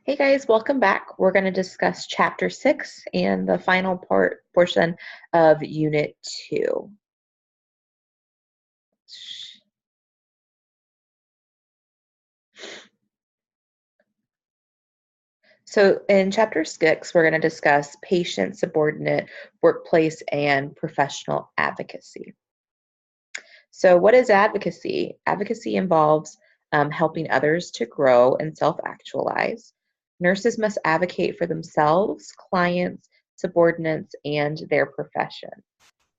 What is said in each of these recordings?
Hey guys, welcome back. We're going to discuss chapter 6 and the final portion of unit 2. So in chapter 6, we're going to discuss patient, subordinate, workplace, and professional advocacy. So what is advocacy? Advocacy involves helping others to grow and self-actualize. Nurses must advocate for themselves, clients, subordinates, and their profession.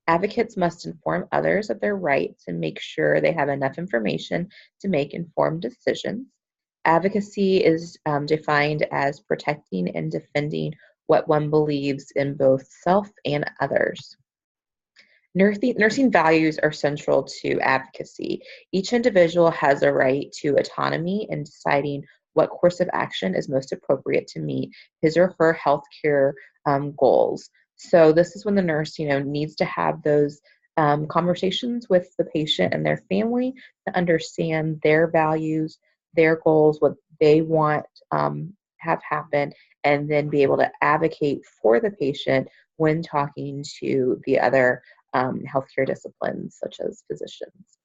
Advocates must inform others of their rights and make sure they have enough information to make informed decisions. Advocacy is defined as protecting and defending what one believes in both self and others. Nursing values are central to advocacy. Each individual has a right to autonomy in deciding what course of action is most appropriate to meet his or her healthcare goals. So this is when the nurse, needs to have those conversations with the patient and their family to understand their values, their goals, what they want have happen, and then be able to advocate for the patient when talking to the other healthcare disciplines such as physicians.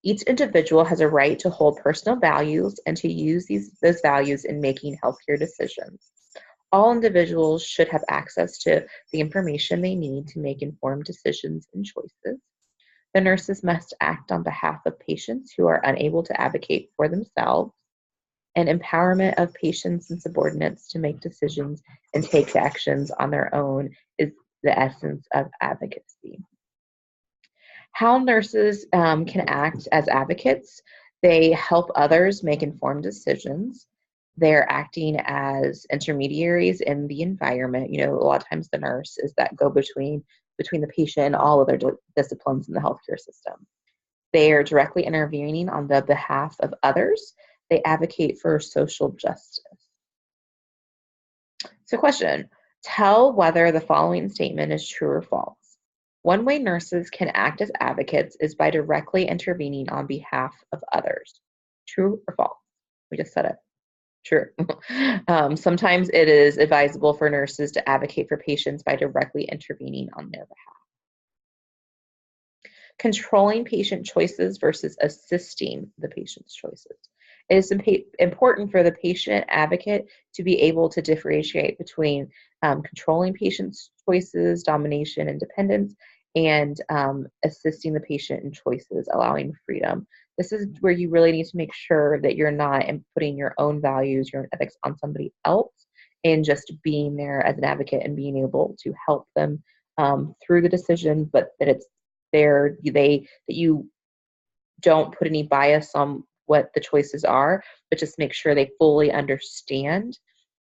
Each individual has a right to hold personal values and to use those values in making healthcare decisions. All individuals should have access to the information they need to make informed decisions and choices. The nurses must act on behalf of patients who are unable to advocate for themselves, and empowerment of patients and subordinates to make decisions and take actions on their own is the essence of advocacy. How nurses can act as advocates: they help others make informed decisions. They're acting as intermediaries in the environment. A lot of times the nurse is that go between the patient and all other disciplines in the healthcare system. They are directly intervening on the behalf of others. They advocate for social justice. So, question: tell whether the following statement is true or false. One way nurses can act as advocates is by directly intervening on behalf of others. True or false? We just said it. True. Sometimes it is advisable for nurses to advocate for patients by directly intervening on their behalf. Controlling patient choices versus assisting the patient's choices. It is important for the patient advocate to be able to differentiate between controlling patient's choices, domination, independence, and assisting the patient in choices, allowing freedom. This is where you really need to make sure that you're not putting your own values, your own ethics on somebody else, and just being there as an advocate and being able to help them through the decision, but that it's that you don't put any bias on what the choices are, but just make sure they fully understand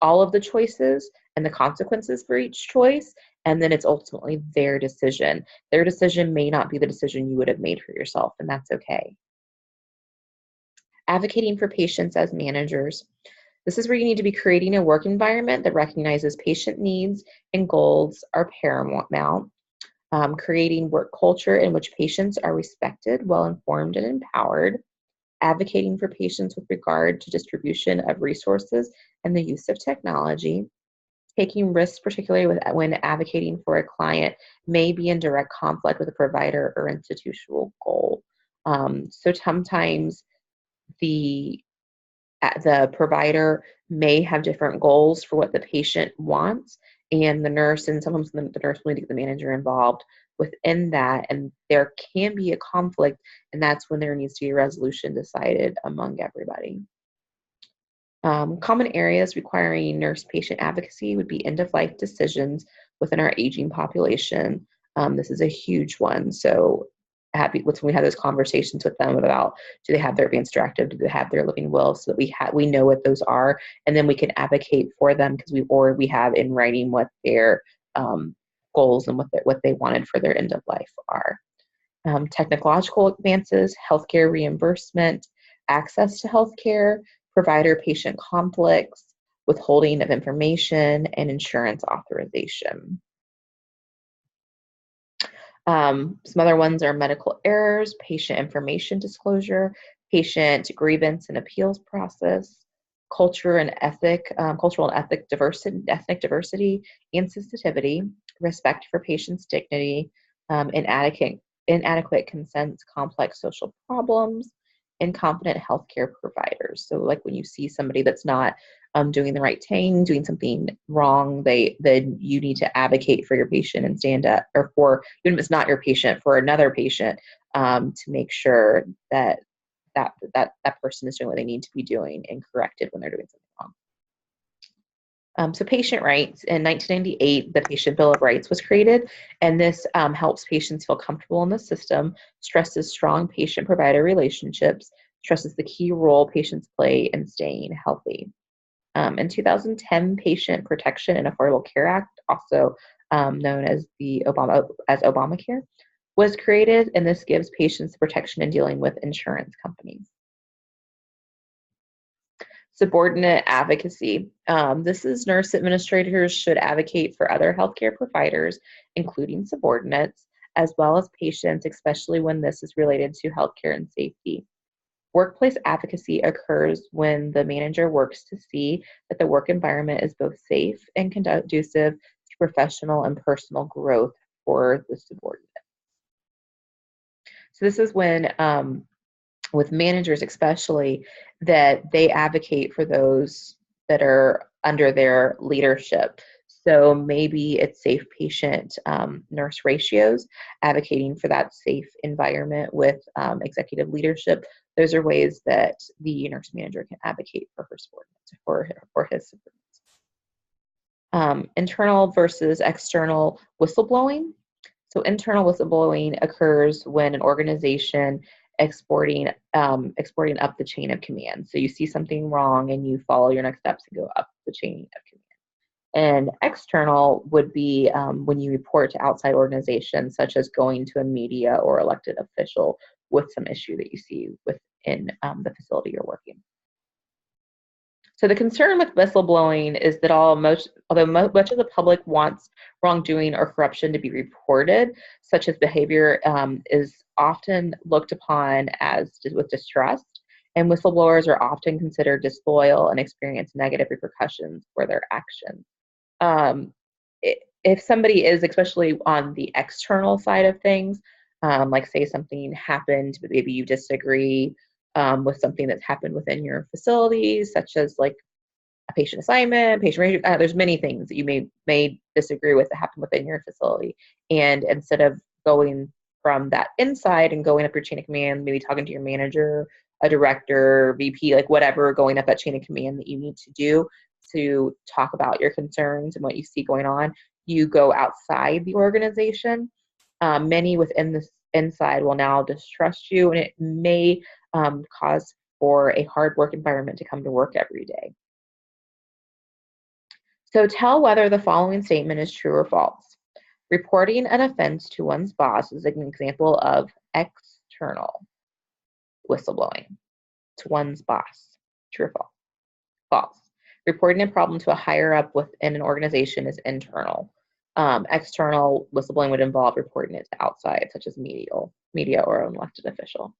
all of the choices and the consequences for each choice. And then it's ultimately their decision. Their decision may not be the decision you would have made for yourself, and that's okay. Advocating for patients as managers. This is where you need to be creating a work environment that recognizes patient needs and goals are paramount. Creating work culture in which patients are respected, well informed, and empowered. Advocating for patients with regard to distribution of resources and the use of technology. Taking risks, particularly when advocating for a client, may be in direct conflict with a provider or institutional goal. So sometimes the the provider may have different goals for what the patient wants, and the nurse, and sometimes the nurse will need to get the manager involved within that, and there can be a conflict, and that's when there needs to be a resolution decided among everybody. Common areas requiring nurse-patient advocacy would be end-of-life decisions within our aging population. This is a huge one. So when we have those conversations with them about, do they have their advance directive, do they have their living will, so that we know what those are, and then we can advocate for them because we have in writing what their goals and what they wanted for their end of life are. Technological advances, healthcare reimbursement, access to healthcare, provider-patient conflicts, withholding of information, and insurance authorization. Some other ones are medical errors, patient information disclosure, patient grievance and appeals process, cultural and ethnic diversity and sensitivity, respect for patients' dignity, inadequate consent, complex social problems, incompetent healthcare providers. So, like when you see somebody that's not doing the right thing, doing something wrong, then you need to advocate for your patient and stand up, or for, even if it's not your patient, for another patient, to make sure that that person is doing what they need to be doing and corrected when they're doing something wrong. So patient rights. In 1998, the Patient Bill of Rights was created, and this helps patients feel comfortable in the system, stresses strong patient-provider relationships, stresses the key role patients play in staying healthy. In 2010, Patient Protection and Affordable Care Act, also known as Obamacare, was created, and this gives patients protection in dealing with insurance companies. Subordinate advocacy. This is nurse administrators should advocate for other healthcare providers, including subordinates, as well as patients, especially when this is related to healthcare and safety. Workplace advocacy occurs when the manager works to see that the work environment is both safe and conducive to professional and personal growth for the subordinate. So this is when, with managers especially, that they advocate for those that are under their leadership. So maybe it's safe patient nurse ratios, advocating for that safe environment with executive leadership. Those are ways that the nurse manager can advocate for her subordinates, for his subordinates. Internal versus external whistleblowing. So internal whistleblowing occurs when an organization exporting up the chain of command. So you see something wrong and you follow your next steps and go up the chain of command. And external would be when you report to outside organizations, such as going to a media or elected official with some issue that you see within the facility you're working. So the concern with whistleblowing is that although much of the public wants wrongdoing or corruption to be reported, such as behavior is often looked upon with distrust, and whistleblowers are often considered disloyal and experience negative repercussions for their actions. If somebody is, especially on the external side of things, like say something happened, but maybe you disagree with something that's happened within your facilities, such as like a patient assignment, patient ratio. There's many things that you may disagree with that happen within your facility. And instead of going from that inside and going up your chain of command, maybe talking to your manager, a director, VP, like whatever, going up that chain of command that you need to do to talk about your concerns and what you see going on, you go outside the organization. Many within this inside will now distrust you, and it may cause for a hard work environment to come to work every day. So tell whether the following statement is true or false. Reporting an offense to one's boss is an example of external whistleblowing to one's boss. True or false? False. Reporting a problem to a higher up within an organization is internal. External whistleblowing would involve reporting it to outside, such as media or an elected official.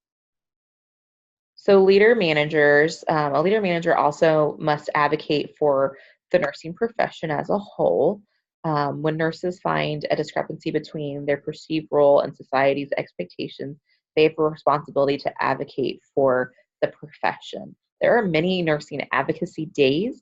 So a leader manager also must advocate for the nursing profession as a whole. When nurses find a discrepancy between their perceived role and society's expectations, they have a responsibility to advocate for the profession. There are many nursing advocacy days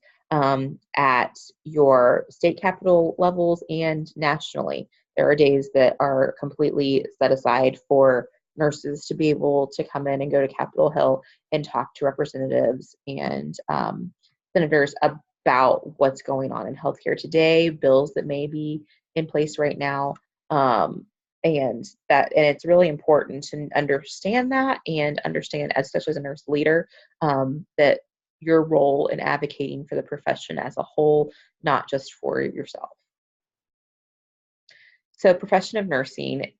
at your state capital levels and nationally. There are days that are completely set aside for nurses to be able to come in and go to Capitol Hill and talk to representatives and senators about what's going on in healthcare today, bills that may be in place right now, and it's really important to understand that and understand, especially as a nurse leader, that your role in advocating for the profession as a whole, not just for yourself. So, profession of nursing.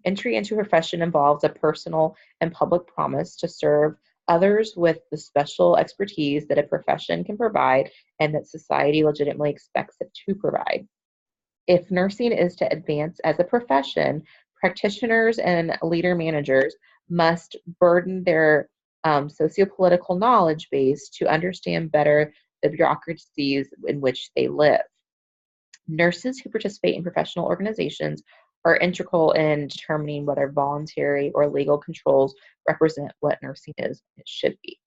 Entry into a profession involves a personal and public promise to serve others with the special expertise that a profession can provide and that society legitimately expects it to provide. If nursing is to advance as a profession, practitioners and leader managers must burden their sociopolitical knowledge base to understand better the bureaucracies in which they live. Nurses who participate in professional organizations are integral in determining whether voluntary or legal controls represent what nursing is and it should be.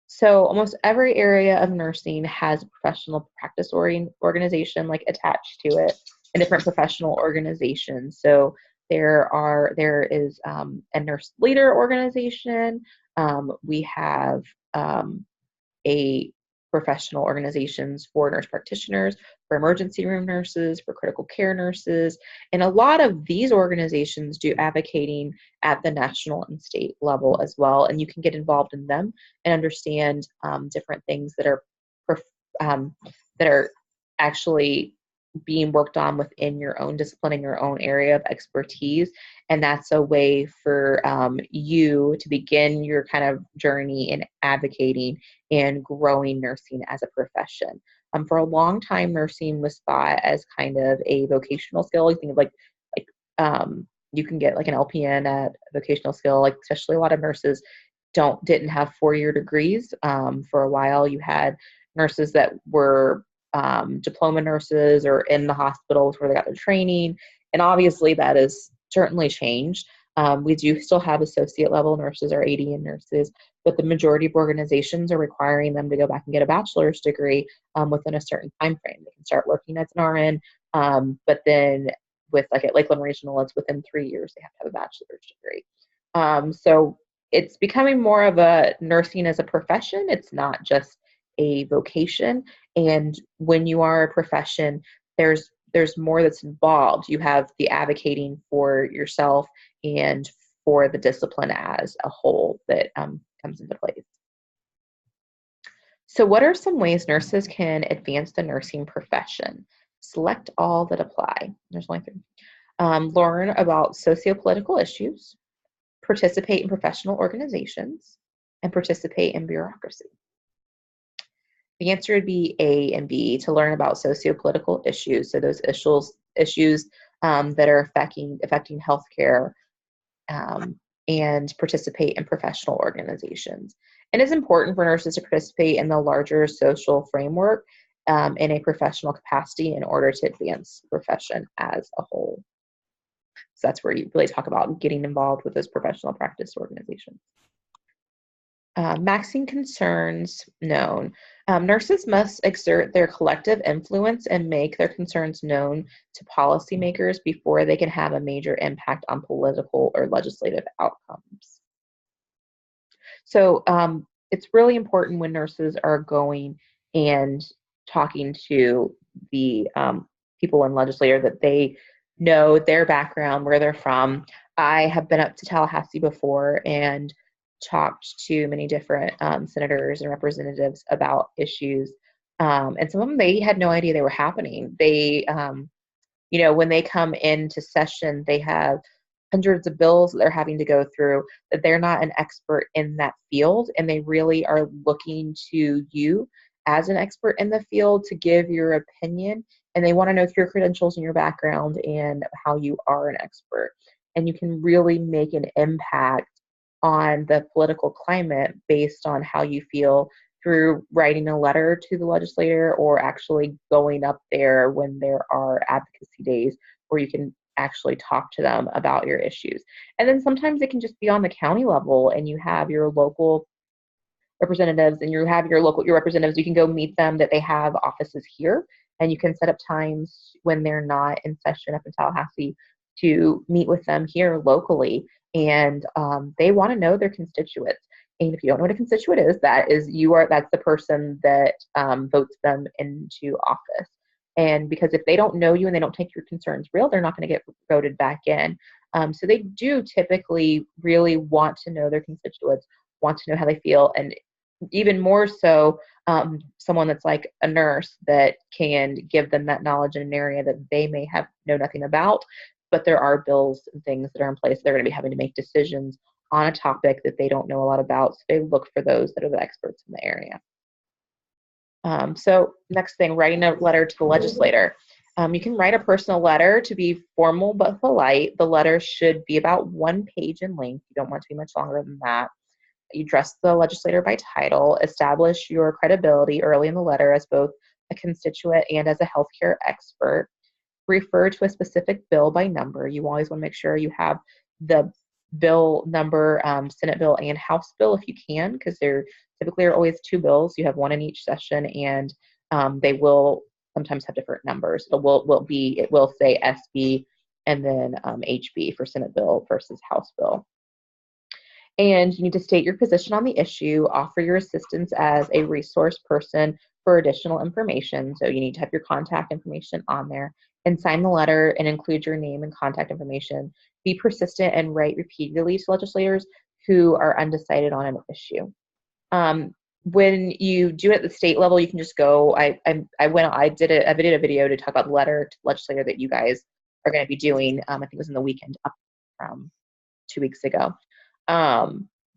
So almost every area of nursing has a professional practice organization like attached to it, and different professional organizations. So there is a nurse leader organization. We have a professional organizations for nurse practitioners, for emergency room nurses, for critical care nurses. And a lot of these organizations do advocating at the national and state level as well. And you can get involved in them and understand different things that are actually being worked on within your own discipline in your own area of expertise. And that's a way for you to begin your kind of journey in advocating and growing nursing as a profession. For a long time, nursing was thought as kind of a vocational skill. You think of like you can get like an LPN at a vocational skill, like especially a lot of nurses didn't have 4-year degrees. For a while, you had nurses that were diploma nurses or in the hospitals where they got their training. And obviously that has certainly changed. We do still have associate level nurses or ADN nurses, but the majority of organizations are requiring them to go back and get a bachelor's degree within a certain time frame. They can start working as an RN, but then with like at Lakeland Regional, it's within 3 years they have to have a bachelor's degree. So it's becoming more of a nursing as a profession. It's not just a vocation. And when you are a profession, there's more that's involved. You have the advocating for yourself and for the discipline as a whole that comes into place. So what are some ways nurses can advance the nursing profession? Select all that apply. There's only 3. Learn about sociopolitical issues, participate in professional organizations, and participate in bureaucracy. The answer would be A and B, to learn about sociopolitical issues. So those issues that are affecting healthcare, and participate in professional organizations. And it's important for nurses to participate in the larger social framework in a professional capacity in order to advance the profession as a whole. So that's where you really talk about getting involved with those professional practice organizations. Maxing concerns known. Nurses must exert their collective influence and make their concerns known to policymakers before they can have a major impact on political or legislative outcomes. So it's really important when nurses are going and talking to the people in legislature that they know their background, where they're from. I have been up to Tallahassee before and talked to many different senators and representatives about issues. And some of them, they had no idea they were happening. They, when they come into session, they have hundreds of bills that they're having to go through, that they're not an expert in that field. And they really are looking to you as an expert in the field to give your opinion. And they want to know your credentials and your background and how you are an expert. And you can really make an impact on the political climate based on how you feel through writing a letter to the legislator or actually going up there when there are advocacy days where you can actually talk to them about your issues. And then sometimes it can just be on the county level and you have your local representatives and you have your representatives, you can go meet them, that they have offices here, and you can set up times when they're not in session up in Tallahassee to meet with them here locally. And they want to know their constituents. And if you don't know what a constituent is, that's the person that votes them into office. And because if they don't know you and they don't take your concerns real, they're not going to get voted back in. So they do typically really want to know their constituents, want to know how they feel, and even more so someone that's like a nurse that can give them that knowledge in an area that they may know nothing about, but there are bills and things that are in place. They're going to be having to make decisions on a topic that they don't know a lot about. So they look for those that are the experts in the area. So next thing, writing a letter to the legislator. You can write a personal letter to be formal but polite. The letter should be about 1 page in length. You don't want it to be much longer than that. you address the legislator by title, establish your credibility early in the letter as both a constituent and as a healthcare expert, refer to a specific bill by number. You always want to make sure you have the bill number, Senate bill and House bill if you can, because there typically are always two bills. You have one in each session, and they will sometimes have different numbers. It will say SB and then HB for Senate bill versus House bill. And you need to state your position on the issue, offer your assistance as a resource person for additional information. So you need to have your contact information on there, and sign the letter and include your name and contact information. Be persistent and write repeatedly to legislators who are undecided on an issue. When you do it at the state level, you can just go. I did a video to talk about the letter to the legislator that you guys are going to be doing. I think it was in the weekend up 2 weeks ago.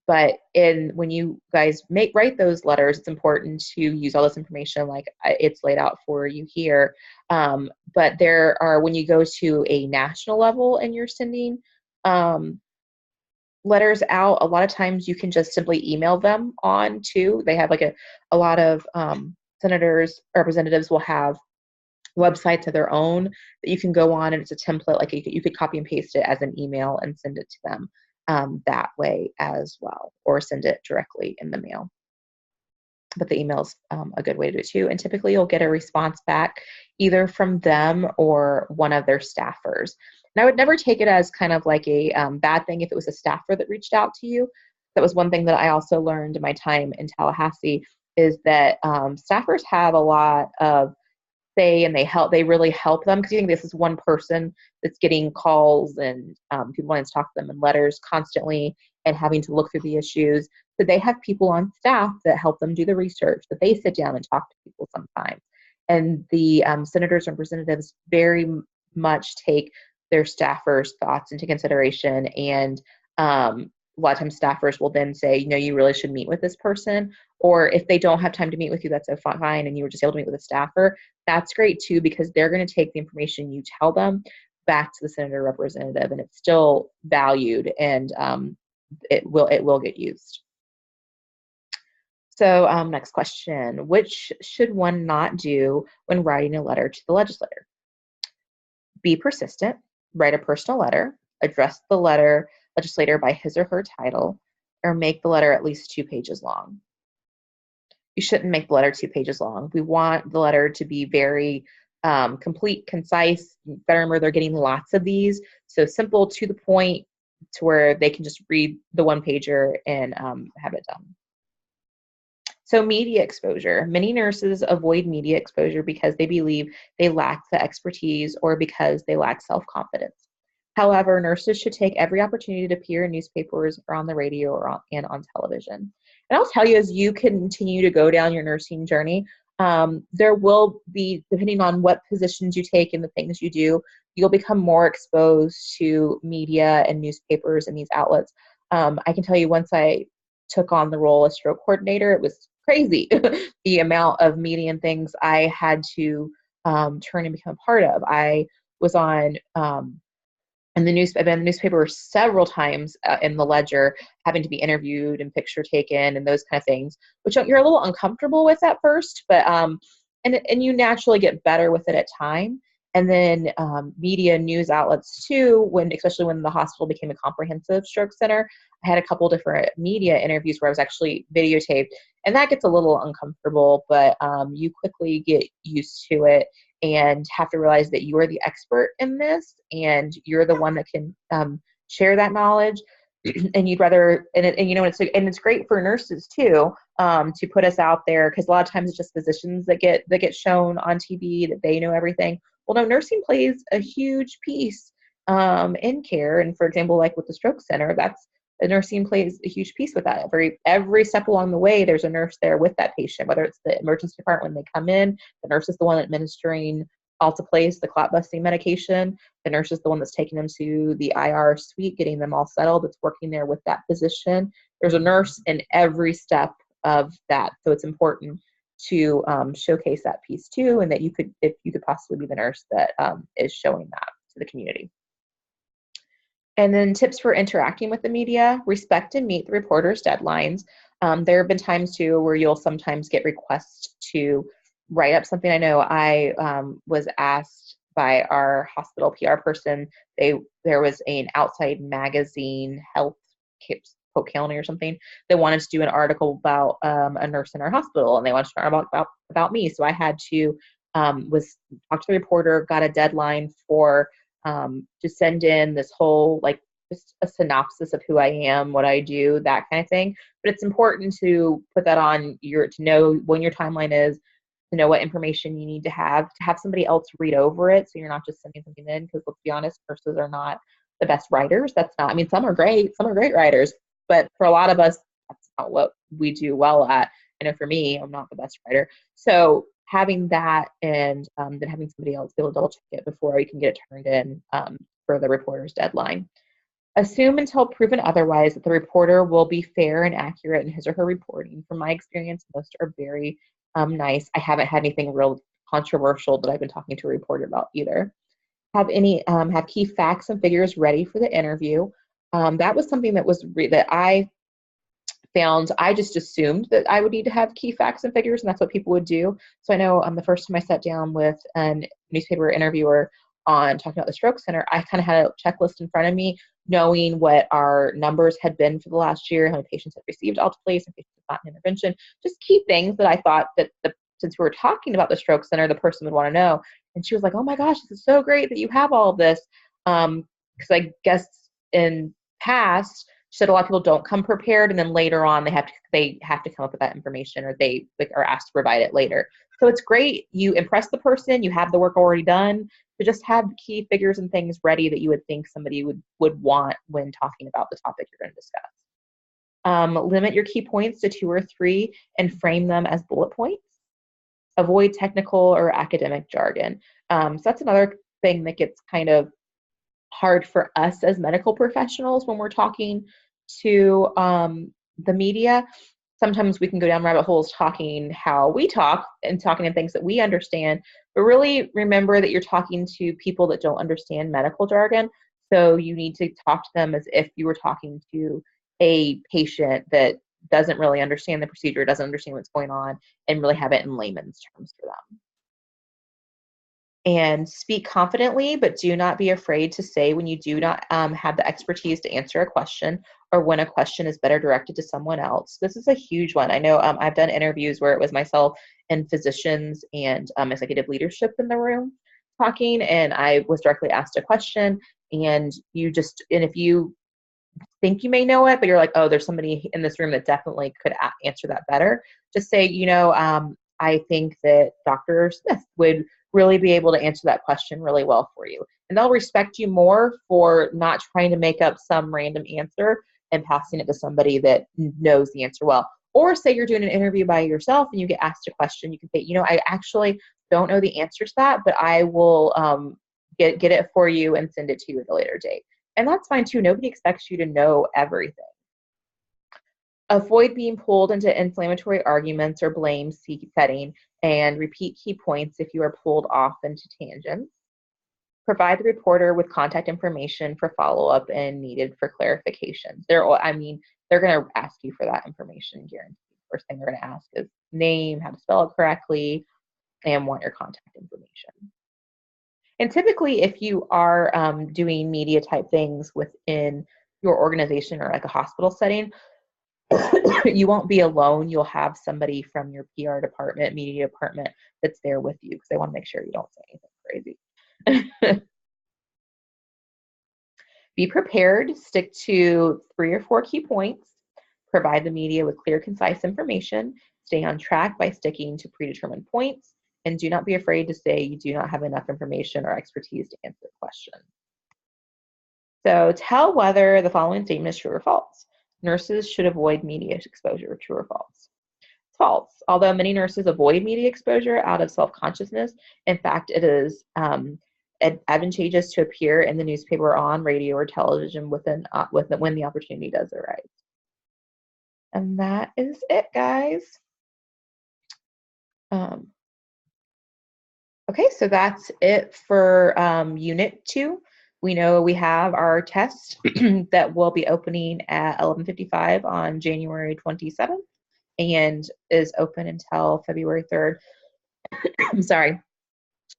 But when you guys write those letters, it's important to use all this information like it's laid out for you here. But when you go to a national level and you're sending letters out, a lot of times you can just simply email them on too. They have like a lot of senators, representatives will have websites of their own that you can go on, and it's a template. Like you could copy and paste it as an email and send it to them that way as well, or send it directly in the mail. But the email's a good way to do it too. And typically you'll get a response back either from them or one of their staffers. And I would never take it as kind of like a bad thing if it was a staffer that reached out to you. That was one thing that I also learned in my time in Tallahassee, is that staffers have a lot of say, and they really help them, because you think this is one person that's getting calls and people wanting to talk to them and letters constantly and having to look through the issues. So they have people on staff that help them do the research, that they sit down and talk to people sometimes. And the senators and representatives very much take their staffers' thoughts into consideration. And a lot of times staffers will then say, you really should meet with this person. Or if they don't have time to meet with you, that's so fine, and you were just able to meet with a staffer, that's great too, because they're going to take the information you tell them back to the senator representative, and it's still valued, and it will get used. So next question, which should one not do when writing a letter to the legislator? Be persistent, write a personal letter, address the legislator by his or her title, or make the letter at least 2 pages long. You shouldn't make the letter 2 pages long. We want the letter to be very complete, concise. You better remember they're getting lots of these. So simple, to the point, to where they can just read the 1-pager and have it done. So media exposure. Many nurses avoid media exposure because they believe they lack the expertise or because they lack self-confidence. However, nurses should take every opportunity to appear in newspapers or on the radio and on television. And I'll tell you, as you continue to go down your nursing journey, there will be, depending on what positions you take and the things you do, you'll become more exposed to media and newspapers and these outlets. I can tell you, once I took on the role as stroke coordinator, it was crazy the amount of media and things I had to turn and become a part of. I was on I've been in the newspaper several times in the Ledger, having to be interviewed and picture taken and those kind of things, which you're a little uncomfortable with at first, but and you naturally get better with it at time. And then media news outlets too, especially when the hospital became a comprehensive stroke center, I had a couple different media interviews where I was actually videotaped, and that gets a little uncomfortable, but you quickly get used to it and have to realize that you are the expert in this, and you're the one that can share that knowledge. And you'd rather, it's great for nurses too, to put us out there, because a lot of times it's just physicians that get shown on TV that they know everything. Well, no, nursing plays a huge piece in care, and for example, like with the stroke center, the nursing plays a huge piece with that. Every step along the way, there's a nurse there with that patient, whether it's the emergency department when they come in, the nurse is the one administering Alteplase, the clot busting medication. The nurse is the one that's taking them to the IR suite, getting them all settled. That's working there with that physician. There's a nurse in every step of that. So it's important to showcase that piece too, and that if you could possibly be the nurse that is showing that to the community. And then tips for interacting with the media: respect and meet the reporter's deadlines. There have been times too where you'll sometimes get requests to write up something. I know I was asked by our hospital PR person, there was an outside magazine, Health Polk County or something, they wanted to do an article about a nurse in our hospital, and they wanted to know about me. So I had to was talk to the reporter, got a deadline for to send in this whole, like, just a synopsis of who I am, what I do, that kind of thing. But it's important to put that on to know when your timeline is, to know what information you need to have somebody else read over it, so you're not just sending something in. Because let's be honest, nurses are not the best writers. That's not, I mean, some are great writers, but for a lot of us, that's not what we do well at. I know for me, I'm not the best writer. So having that, and then having somebody else be able to double check it before you can get it turned in for the reporter's deadline. Assume until proven otherwise that the reporter will be fair and accurate in his or her reporting. From my experience, most are very nice. I haven't had anything real controversial that I've been talking to a reporter about either. Have key facts and figures ready for the interview. That was something that I found. I just assumed that I would need to have key facts and figures, and that's what people would do. So I know the first time I sat down with a newspaper interviewer on talking about the stroke center, I kind of had a checklist in front of me, knowing what our numbers had been for the last year, how many patients had received Alteplase and patients had gotten intervention, just key things that I thought that since we were talking about the stroke center, the person would want to know. And she was like, "Oh my gosh, this is so great that you have all of this." Because I guess in past, she said a lot of people don't come prepared, and then later on they have to come up with that information, or they are asked to provide it later. So it's great. You impress the person, you have the work already done, to just have key figures and things ready that you would think somebody would want when talking about the topic you're going to discuss. Limit your key points to 2 or 3 and frame them as bullet points. Avoid technical or academic jargon. So that's another thing that gets kind of hard for us as medical professionals when we're talking to the media. Sometimes we can go down rabbit holes talking how we talk and talking in things that we understand, but really remember that you're talking to people that don't understand medical jargon. So you need to talk to them as if you were talking to a patient that doesn't really understand the procedure, doesn't understand what's going on, and really have it in layman's terms for them. And speak confidently, but do not be afraid to say when you do not have the expertise to answer a question, or when a question is better directed to someone else. This is a huge one. I know I've done interviews where it was myself and physicians and executive leadership in the room talking, and I was directly asked a question, and if you think you may know it, but you're like, oh, there's somebody in this room that definitely could answer that better, just say, I think that Dr. Smith would really be able to answer that question really well for you. And they'll respect you more for not trying to make up some random answer and passing it to somebody that knows the answer well. Or say you're doing an interview by yourself and you get asked a question, you can say, I actually don't know the answer to that, but I will get it for you and send it to you at a later date. And that's fine too. Nobody expects you to know everything. Avoid being pulled into inflammatory arguments or blame setting, and repeat key points if you are pulled off into tangents. Provide the reporter with contact information for follow-up and needed for clarification. They're going to ask you for that information, guaranteed. First thing they're going to ask is name, how to spell it correctly, and want your contact information. And typically, if you are doing media type things within your organization or like a hospital setting, you won't be alone. You'll have somebody from your PR department, media department that's there with you, because they want to make sure you don't say anything crazy. Be prepared. Stick to 3 or 4 key points. Provide the media with clear, concise information. Stay on track by sticking to predetermined points. And do not be afraid to say you do not have enough information or expertise to answer the question. So tell whether the following statement is true or false. Nurses should avoid media exposure. True or false? It's false. Although many nurses avoid media exposure out of self-consciousness, in fact, it is advantageous to appear in the newspaper, on radio, or television when the opportunity does arise. And that is it, guys. Okay, so that's it for Unit 2. We know we have our test that will be opening at 11:55 on January 27th and is open until February 3rd. I'm sorry.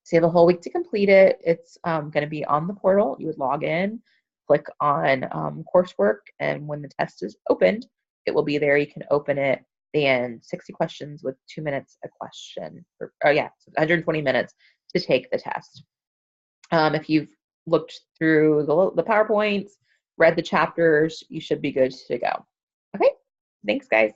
So you have a whole week to complete it. It's going to be on the portal. You would log in, click on coursework, and when the test is opened, it will be there. You can open it, and 60 questions with 2 minutes a question. Oh yeah, so 120 minutes to take the test. If you've looked through the PowerPoints, read the chapters, you should be good to go. Okay, thanks guys.